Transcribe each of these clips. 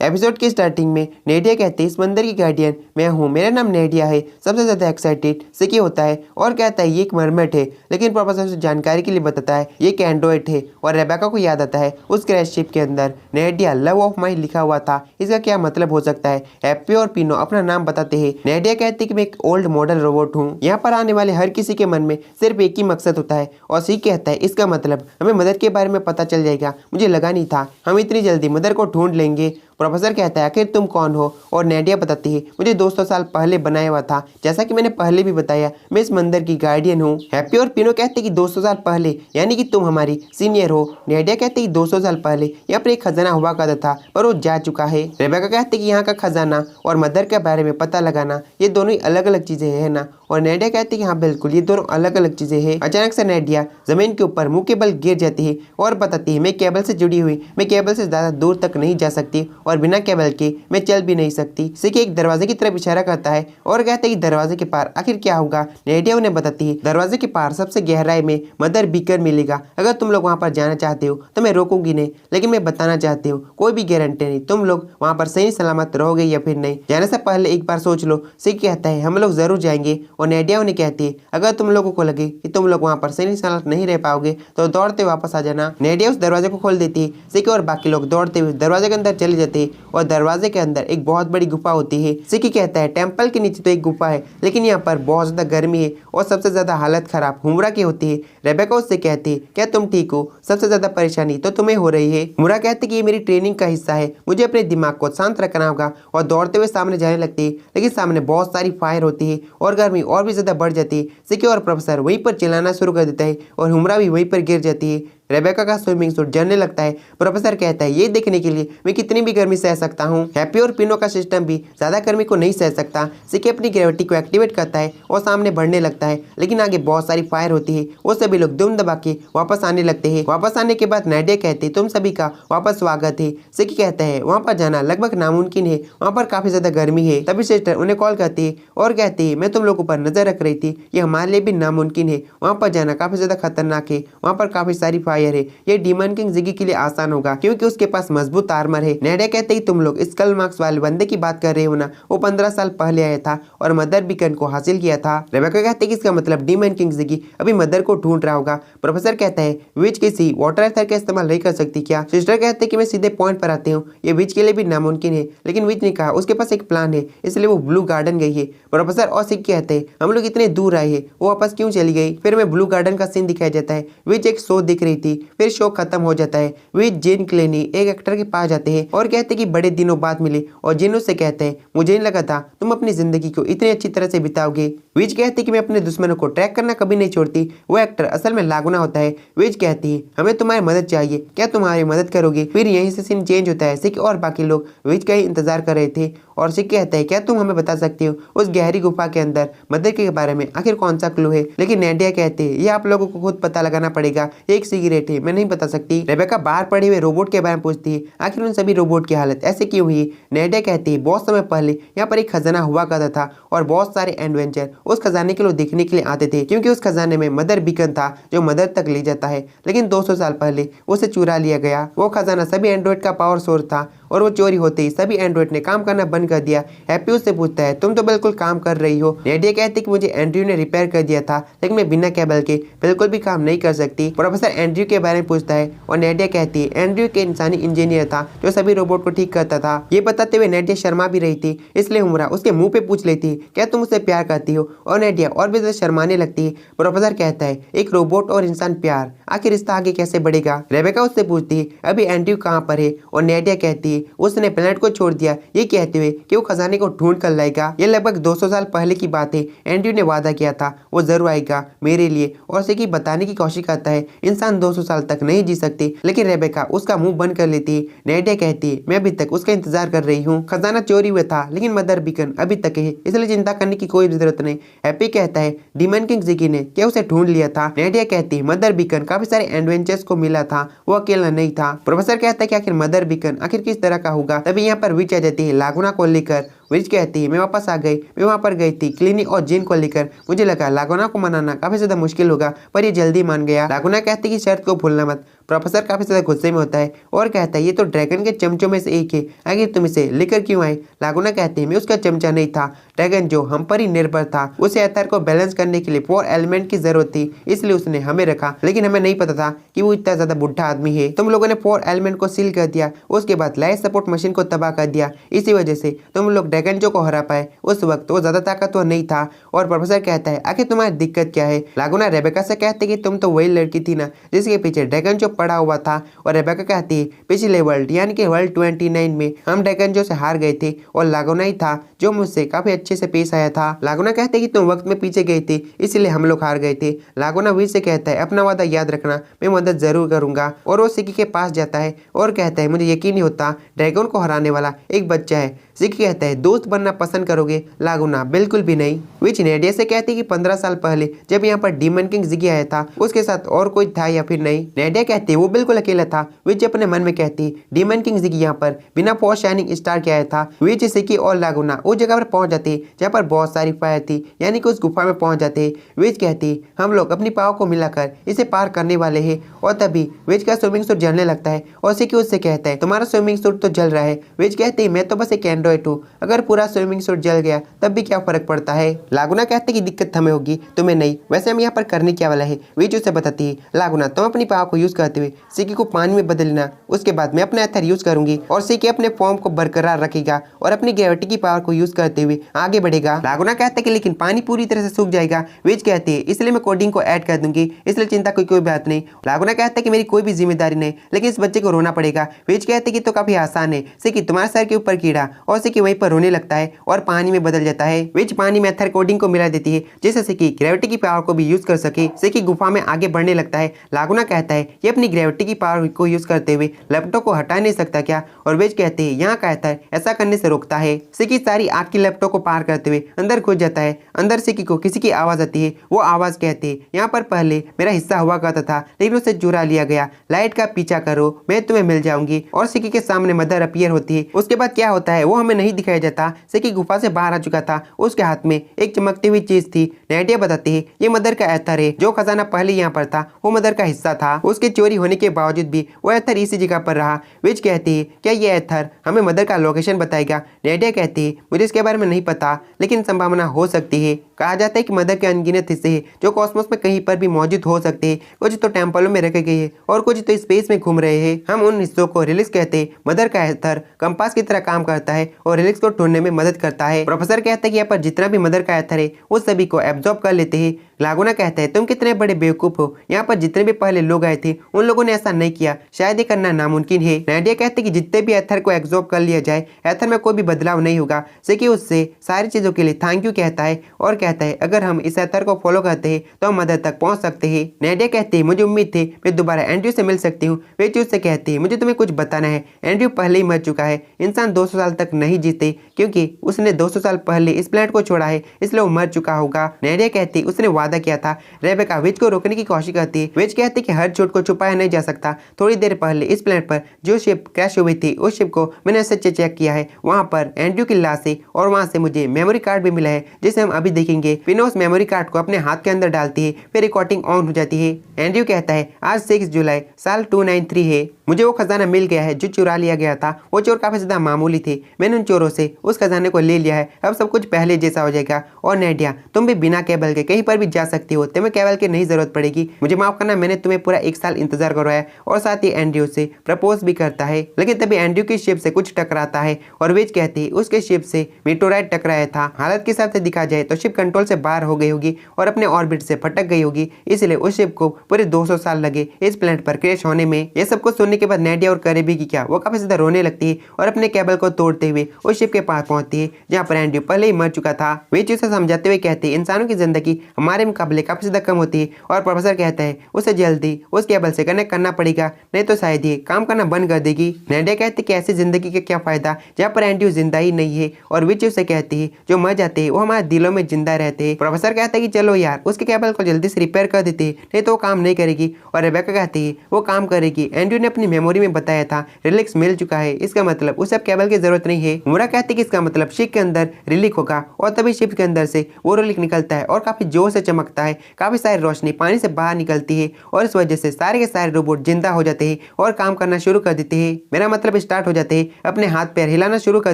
Episode की starting में नेडिया कहती है इस मंदिर की गार्डियन मैं हूँ, मेरा नाम नेडिया है। सबसे ज्यादा एक्साइटेड सिकी होता है और कहता है ये एक मरमेट है, लेकिन प्रोफेसर उसे जानकारी के लिए बताता है ये एक एंड्रॉइड है। और रेबेका को याद आता है उस क्रैश शिप के अंदर नेडिया लव ऑफ माई लिखा हुआ था, इसका क्या मतलब हो सकता है। हैप्पी और पिनो अपना नाम बताते हैं। नेडिया कहती है कि मैं एक ओल्ड मॉडल रोबोट हूँ, यहाँ पर आने वाले हर किसी के मन में सिर्फ एक ही मकसद होता है। और सिक कहता है इसका मतलब हमें मदर के बारे में पता चल जाएगा, मुझे लगा नहीं था हम इतनी जल्दी मदर को ढूंढ लेंगे। प्रोफेसर कहता है आखिर तुम कौन हो, और नेडिया बताती है मुझे 200 साल पहले बनाया हुआ था, जैसा कि मैंने पहले भी बताया मैं इस मंदिर की गार्डियन हूँ। हैप्पी और पिनो कहते हैं कि 200 साल पहले यानी कि तुम हमारी सीनियर हो। नेडिया कहते हैं कि 200 साल पहले यहाँ पर एक खजाना हुआ करता था पर वो जा चुका है। रेबेका कहते हैं कि यहाँ का खजाना और मदर के बारे में पता लगाना ये दोनों ही अलग अलग चीजें है ना। और नेडिया कहती है कि हाँ बिल्कुल ये दोनों अलग अलग चीजें हैं। अचानक से नेडिया जमीन के ऊपर मुंह के बल गिर जाती है और बताती है मैं केबल से जुड़ी हुई, मैं केबल से ज्यादा दूर तक नहीं जा सकती और बिना केबल के मैं चल भी नहीं सकती। सिकी एक दरवाजे की तरफ इशारा करता है और कहता है कि दरवाजे के पार आखिर क्या होगा। नेडिया उन्हें बताती है दरवाजे के पार सबसे गहराई में मदर बीकन मिलेगा, अगर तुम लोग वहाँ पर जाना चाहते हो तो मैं रोकूंगी नहीं, लेकिन मैं बताना चाहती हूँ कोई भी गारंटी नहीं तुम लोग वहाँ पर सही सलामत रहोगे या फिर नहीं। जाने से पहले एक बार सोच लो। सिकी कहता है हम लोग जरूर जाएंगे। और नेडिया उन्हें कहती है अगर तुम लोगों को लगे कि तुम लोग वहाँ पर सही सलामत नहीं रह पाओगे तो दौड़ते वापस आ जाना। नेडिया उस दरवाजे को खोल देती है। सिकी और बाकी लोग दौड़ते हुए दरवाजे के अंदर चले जाते हैं और दरवाजे के अंदर एक बहुत बड़ी गुफा होती है। सिकी कहता है टेम्पल के नीचे तो एक गुफा है, लेकिन यहाँ पर बहुत ज्यादा गर्मी है और सबसे ज्यादा हालत खराब हुमरा की होती है। रेबेका उससे कहती है क्या तुम ठीक हो, सबसे ज्यादा परेशानी तो तुम्हें हो रही है। हुमरा कहती है कि ये मेरी ट्रेनिंग का हिस्सा है, मुझे अपने दिमाग को शांत रखना होगा। और दौड़ते हुए सामने जाने लगती है, लेकिन सामने बहुत सारी फायर होती है और गर्मी और भी ज्यादा बढ़ जाती है। सिकी और प्रोफेसर वहीं पर चिल्लाना शुरू कर देता है और हुमरा भी वहीं पर गिर जाती है। रेबेका का स्विमिंग सूट जलने लगता है। प्रोफेसर कहता है ये देखने के लिए मैं कितनी भी गर्मी सह सकता हूँ। हैप्पी और पिनो का सिस्टम भी ज्यादा गर्मी को नहीं सह सकता। सिकी अपनी ग्रेविटी को एक्टिवेट करता है और सामने बढ़ने लगता है, लेकिन आगे बहुत सारी फायर होती है। वो सभी लोग दुम दबा के वापस आने लगते हैं। वापस आने के बाद नेडिया कहती है तुम सभी का वापस स्वागत है। सिकी कहता है वहाँ पर जाना लगभग नामुमकिन है, वहाँ पर काफी ज्यादा गर्मी है। तभी सिस्टर उन्हें कॉल करती है और कहती है मैं तुम लोगों पर नजर रख रही थी, ये हमारे लिए भी नामुमकिन है, वहाँ पर जाना काफी ज्यादा खतरनाक है, वहाँ पर काफी सारी फायर है। ये डीमन किंग जिगी के लिए आसान होगा क्योंकि उसके पास मजबूत आर्मर है। नेडिया कहते हैं तुम लोग स्कल मार्क्स वाले बंदे की बात कर रहे हो ना, वो 15 साल पहले आया था और मदर बीकन को हासिल किया था। रेबेका कहते हैं कि इसका मतलब डीमन किंग जिगी अभी मदर को ढूंढ रहा होगा। प्रोफेसर कहता है विच किसी वाटर एथर का इस्तेमाल नहीं कर सकती क्या। सिस्टर कहते हैं कि मैं सीधे पॉइंट पर आती हूँ, ये विच के लिए भी नामुमकिन है, लेकिन विच ने कहा उसके पास एक प्लान है, इसलिए वो ब्लू गार्डन गई है। प्रोफेसर और सिक कहते हैं हम लोग इतने दूर आए हैं, वो वापस क्यों चली गई। फिर में ब्लू गार्डन का सीन दिखाया जाता है। विच एक शो दिख रही थी, फिर शो खत्म हो जाता है। विच जेन क्लेनी एक एक्टर के पास जाते हैं और कहते हैं कि बड़े दिनों बाद मिले और जेन उससे कहते हैं मुझे नहीं लगा था तुम अपनी जिंदगी को इतनी अच्छी तरह से बिताओगे। विच कहती है कि मैं अपने दुश्मनों को ट्रैक करना कभी नहीं छोड़ती। वो एक्टर असल में लागुना होता है। विच कहती है हमें तुम्हारी मदद चाहिए, क्या तुम हमारी मदद करोगे। फिर यहीं से सीन चेंज होता है। सिक और बाकी लोग विच का ही इंतजार कर रहे थे और सिक कहता है क्या तुम हमें बता सकते हो उस गहरी गुफा के अंदर मदर के बारे में आखिर कौन सा क्लू है। लेकिन नेडिया कहते हैं ये आप लोगों को खुद पता लगाना पड़ेगा, एक सिगरेट है मैं नहीं बता सकती। रेबेका बाहर पड़े हुए रोबोट के बारे में पूछती है आखिर उन सभी रोबोट की हालत ऐसे क्यों हुई। नेडिया कहती है बहुत समय पहले यहाँ पर एक खजाना हुआ करता था और बहुत सारे एडवेंचर उस खजाने के लोग देखने के लिए आते थे, क्योंकि उस खजाने में मदर बीकन था जो मदर तक ले जाता है, लेकिन 200 साल पहले उसे चुरा लिया गया। वो खजाना सभी एंड्रॉइड का पावर सोर्स था और वो चोरी होते ही सभी एंड्रॉइड ने काम करना बंद कर दिया। हैप्पी उससे पूछता है तुम तो बिल्कुल काम कर रही हो। नेडिया कहती है कि मुझे एंड्रयू ने रिपेयर कर दिया था, लेकिन मैं बिना केबल के बिल्कुल भी काम नहीं कर सकती। प्रोफेसर एंड्रयू के बारे में पूछता है और नेडिया कहती है एंड्रयू के इंसानी इंजीनियर था जो सभी रोबोट को ठीक करता था। ये बताते हुए नेडिया शर्मा भी रही थी, इसलिए हुमरा उसके मुंह पे पूछ लेती क्या तुम उससे प्यार करती हो, और नेडिया और भी ज्यादा शर्माने लगती है। प्रोफेसर कहता है एक रोबोट और इंसान प्यार, आखिर रिश्ता आगे कैसे बढ़ेगा। रेबेका उससे पूछती है अभी एंड्रयू कहाँ पर है, और नेडिया कहती है उसने प्लेनेट को छोड़ दिया, ये कहते हुए कि वो खजाने को ढूंढ कर लाएगा। ये लगभग 200 साल पहले की बात है। एंड्रयू ने वादा किया था वो जरूर आएगा मेरे लिए, और सिकी बताने की कोशिश करता है इंसान 200 साल तक नहीं जी सकते, लेकिन रेबेका उसका मुंह बंद कर लेती है। नेडिया कहती है मैं अभी तक उसका इंतजार कर रही हूँ, खजाना चोरी हुआ था लेकिन मदर बीकन अभी तक है, इसलिए चिंता करने की कोई जरूरत नहीं। हैप्पी कहता है डीमन किंग जिगी ने क्या उसे ढूंढ लिया था। नेडिया कहती है मदर बीकन काफी सारे एडवेंचर्स को मिला था, वो अकेला नहीं था। प्रोफेसर कहता है कि आखिर मदर बीकन आखिर किस तरह का होगा। तभी यहाँ पर विच आ जाती है लागुना को लेकर। विच कहती है मैं वापस आ गई, मैं वहाँ पर गई थी क्लिनी और जिन को लेकर, मुझे लगा लागुना को मनाना काफी ज्यादा मुश्किल होगा पर ये जल्दी मान गया। लागुना कहती है कि शर्त को भूलना मत, प्रोफेसर काफी ज्यादा गुस्से में होता है और कहता है ये तो ड्रैगन के चमचों में से एक है, आखिर तुम इसे लेकर क्यों आए। लागुना कहते हैं मैं उसका चमचा नहीं था, ड्रैगन जो हम पर ही निर्भर था, उसे एथर को बैलेंस करने के लिए 4 एलिमेंट की जरूरत थी, इसलिए उसने हमें रखा, लेकिन हमें नहीं पता था कि वो इतना ज्यादा बुढ़ा आदमी है। तुम लोगों ने 4 एलिमेंट को सील कर दिया, उसके बाद लाइफ सपोर्ट मशीन को तबाह कर दिया, इसी वजह से तुम लोग ड्रैगन जो को हरा पाए। उस वक्त वो ज्यादा ताकतवर नहीं था। और प्रोफेसर कहता है आखिर तुम्हारी दिक्कत क्या है। लागुना रेबेका से कहते कि तुम तो वही लड़की थी ना जिसके पीछे ड्रैगन जो पड़ा हुआ था। और रेबेका कहती है पिछले वर्ल्ड यानी कि वर्ल्ड 29 में हम ड्रैगन जो से हार गए थे और लागुना ही था जो मुझसे काफी अच्छे से पेश आया था। लागुना कहते कि तुम वक्त में पीछे गए थे इसलिए हम लोग हार गए थे। लागुना वीर से कहता है अपना वादा याद रखना, मैं मदद जरूर करूंगा। और वो सिक्की के पास जाता है और कहता है मुझे यकीन नहीं होता ड्रैगन को हराने वाला एक बच्चा है। सिक्की कहता है दोस्त बनना पसंद करोगे। लागुना बिल्कुल भी नहीं। विच नेडिया से कहती कि 15 साल पहले जब यहाँ पर डीमन किंग जिगी आया था उसके साथ और कोई था या फिर नहीं। नेडिया कहती वो बिल्कुल अकेला था। विच अपने मन में कहती डीमन किंग जिगी यहाँ पर बिना फॉर शाइनिंग स्टार के आया था। विच सिक्की और लागुना उस जगह पर पहुंच जाते जहाँ पर बहुत सारी फायर थी यानी कि उस गुफा में पहुंच जाते। विच कहती हम लोग अपनी पाव को मिलाकर इसे पार करने वाले हैं। और तभी विच का स्विमिंग सूट जलने लगता है और सिक्की उससे कहता है तुम्हारा स्विमिंग सूट तो जल रहा है। विच कहती मैं तो बस एक एंड्रॉइड हूँ, अगर पूरा स्विमिंग सूट जल गया तब भी क्या फर्क पड़ता है। लागुना कहते कि दिक्कत हमें होगी तुम्हें नहीं, वैसे हम यहाँ पर करने क्या वाला है। विच उसे बताती है लागुना तुम अपनी पाव को यूज करते हुए सिक्की को पानी में बदलना, उसके बाद मैं अपना एथर यूज करूंगी और सिक्की अपने फॉर्म को बरकरार रखेगा और अपनी ग्रेविटी की पावर को यूज करते हुए आगे बढ़ेगा। लागुना कहता है कि लेकिन पानी पूरी तरह से सूख जाएगा। विच कहते हैं इसलिए मैं कोडिंग को ऐड कर दूंगी, इसलिए चिंता की कोई बात नहीं। लागुना कहता है कि मेरी कोई भी जिम्मेदारी नहीं, लेकिन इस बच्चे को रोना पड़ेगा। विच कहते हैं कि तो काफी आसान है, सिक्की तुम्हारे सर के ऊपर कीड़ा, और सिक्की वहीं पर रोने लगता है और पानी में बदल जाता है। विच पानी में एथर कोडिंग को मिला देती है जिससे सिक्की ग्रेविटी की पावर को भी यूज कर सके। सिक्की गुफा में आगे बढ़ने लगता है। लागुना कहता है ये अपनी ग्रेविटी की पावर को यूज करते हुए लैपटॉप को हटा नहीं सकता क्या। और विच कहते हैं यहाँ का एथर ऐसा करने से रोकता है। सिक्की सारी आग की लैपटॉप को पार करते हुए अंदर घुस जाता है। अंदर सिक्की को किसी की आवाज आती है। वो आवाज कहती है यहाँ पर पहले मेरा हिस्सा हुआ करता था लेकिन उसे चुरा लिया गया, लाइट का पीछा करो मैं तुम्हें मिल जाऊंगी। और सिक्की के सामने मदर अपीयर होती है। उसके बाद क्या होता है वो हमें नहीं दिखाया जाता। सिक्की गुफा से बाहर आ चुका था, उसके हाथ में एक चमकती हुई चीज थी। नेडिया बताती है ये मदर का एथर है, जो खजाना पहले यहाँ पर था वो मदर का हिस्सा था। उसके चोरी होने के बावजूद भी वो एथर इसी जगह पर रहा। विच कहती है क्या ये एथर हमें मदर का लोकेशन बताएगा। नेडिया कहती है मुझे इसके बारे में नहीं पता लेकिन संभावना हो सकती है। कहा जाता है कि मदर के अनगिनत हिस्से हैं जो कॉस्मोस में कहीं पर भी मौजूद हो सकते हैं। कुछ तो टेम्पलों में रखे गए हैं और कुछ तो स्पेस में घूम रहे हैं। हम उन हिस्सों को रिलिक्स कहते हैं। मदर का एथर कंपास की तरह काम करता है और रिलिक्स को ढूंढने में मदद करता है। प्रोफेसर कहता है कि यहाँ पर जितना भी मदर का एथर है वो सभी को एब्जॉर्ब कर लेते हैं। लागुना कहता है तुम कितने बड़े बेवकूफ हो, यहाँ पर जितने भी पहले लोग आए थे उन लोगों ने ऐसा नहीं किया, शायद ये करना नामुमकिन है। नेडिया कहते हैं कि जितने भी एथर को एब्जॉर्ब कर लिया जाए एथर में कोई भी बदलाव नहीं होगा। सिक्की उससे सारी चीजों के लिए थैंक यू कहता है और कहता है अगर हम इस एथर को फॉलो करते हैं तो हम मदर तक पहुंच सकते हैं। नेडिया कहती है मुझे उम्मीद थी मैं दोबारा एंड्रयू से मिल सकती हूँ। विच उससे कहती है मुझे तुम्हें कुछ बताना है, एंड्रयू पहले ही मर चुका है। इंसान 200 साल तक नहीं जीते क्योंकि उसने 200 साल पहले इस प्लेनेट को छोड़ा है, इसलिए वो मर चुका होगा। नेडिया कहती है उसने वादा किया था। रेबेका विच को रोकने की कोशिश करती है। विच कहती है कि हर झूठ को छुपाया नहीं जा सकता। थोड़ी देर पहले इस प्लेनेट पर जो शिप क्रैश हुई थी उस शिप को मैंने सच्चे चेक किया है, वहाँ पर एंड्रयू की लाश है और वहाँ से मुझे मेमोरी कार्ड भी मिला है जिसे हम अभी देखेंगे। फिनो उस मेमोरी कार्ड को अपने हाथ के अंदर डालती है, फिर रिकॉर्डिंग ऑन हो जाती है। एंड्रयू कहता है आज 6 जुलाई साल 293 है, मुझे वो खजाना मिल गया है जो चुरा लिया गया था। वो चोर काफी ज्यादा मामूली थे, मैंने उन चोरों से उस खजाने को ले लिया है, अब सब कुछ पहले जैसा हो जाएगा। और नेडिया तुम भी बिना केबल के कहीं पर भी जा सकती हो, तुम्हें केबल की नहीं जरूरत पड़ेगी। मुझे माफ करना मैंने तुम्हें पूरा 1 साल इंतजार करवाया। और साथ ही एंड्रयू से प्रपोज भी करता है, लेकिन तभी एंड्रयू की शिप से कुछ टकराता है और विच कहती है उसके शिप से मीटोराइट टकराया था। हालत के हिसाब से दिखा जाए तो शिप कंट्रोल से बाहर हो गई होगी और अपने ऑर्बिट से भटक गई होगी, इसलिए उस शिप को पूरे 200 साल लगे इस प्लेनेट पर क्रैश होने में। ये सब कुछ सुनने के बाद नेडिया और करीबी की क्या वो काफी ज्यादा रोने लगती है और अपने केबल को तोड़ते हुए उस शिप के पास पहुंचती है जहाँ पर एंड्रयू पहले ही मर चुका था। विच उसे समझाते हुए कहते हैं इंसानों की जिंदगी हमारे मुकाबले काफी ज्यादा कम होती है। और प्रोफेसर कहता है उसे जल्दी उस केबल से कनेक्ट करना पड़ेगा, नहीं तो शायद ये काम करना बंद कर देगी। नेडिया कहती है कि ऐसी जिंदगी का क्या फायदा जहाँ पर एंड्रयू जिंदा ही नहीं है। और विच उसे कहती है जो मर जाते हैं वो हमारे दिलों में जिंदा रहते हैं। प्रोफेसर कहता है कि चलो यार उसके केबल को जल्दी से रिपेयर कर देते हैं, नहीं तो वो काम नहीं करेगी। और रेबेका कहती है वो काम करेगी। एंड्रयू ने अपनी अपनी मेमोरी में बताया था रिलिक्स मिल चुका है, इसका मतलब उसे अब केबल की जरूरत नहीं है। उमरा कहती है कि इसका मतलब शिप के अंदर रिलिक होगा और तभी शिप के अंदर से वो रिलिक निकलता है और काफी जोर से चमकता है। काफी सारी रोशनी पानी से बाहर निकलती है और इस वजह से सारे के सारे रोबोट जिंदा हो जाते हैं और काम करना शुरू कर देते हैं। मेरा मतलब स्टार्ट हो जाते हैं, अपने हाथ पैर हिलाना शुरू कर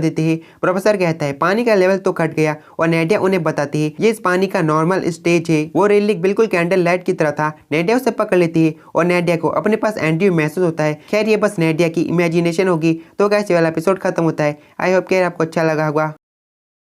देते हैं। प्रोफेसर कहता है पानी का लेवल तो घट गया और नेडिया उन्हें बताती है ये इस पानी का नॉर्मल स्टेज है। वो रिलिक बिल्कुल कैंडल लाइट की तरह था। नेडिया उसे पकड़ लेती है और नेडिया को अपने पास एंड्रयू महसूस होता है। खैर ये बस नेडिया की इमेजिनेशन होगी। तो गाइस ये वाला एपिसोड खत्म होता है। आई होप कि आपको अच्छा लगा होगा।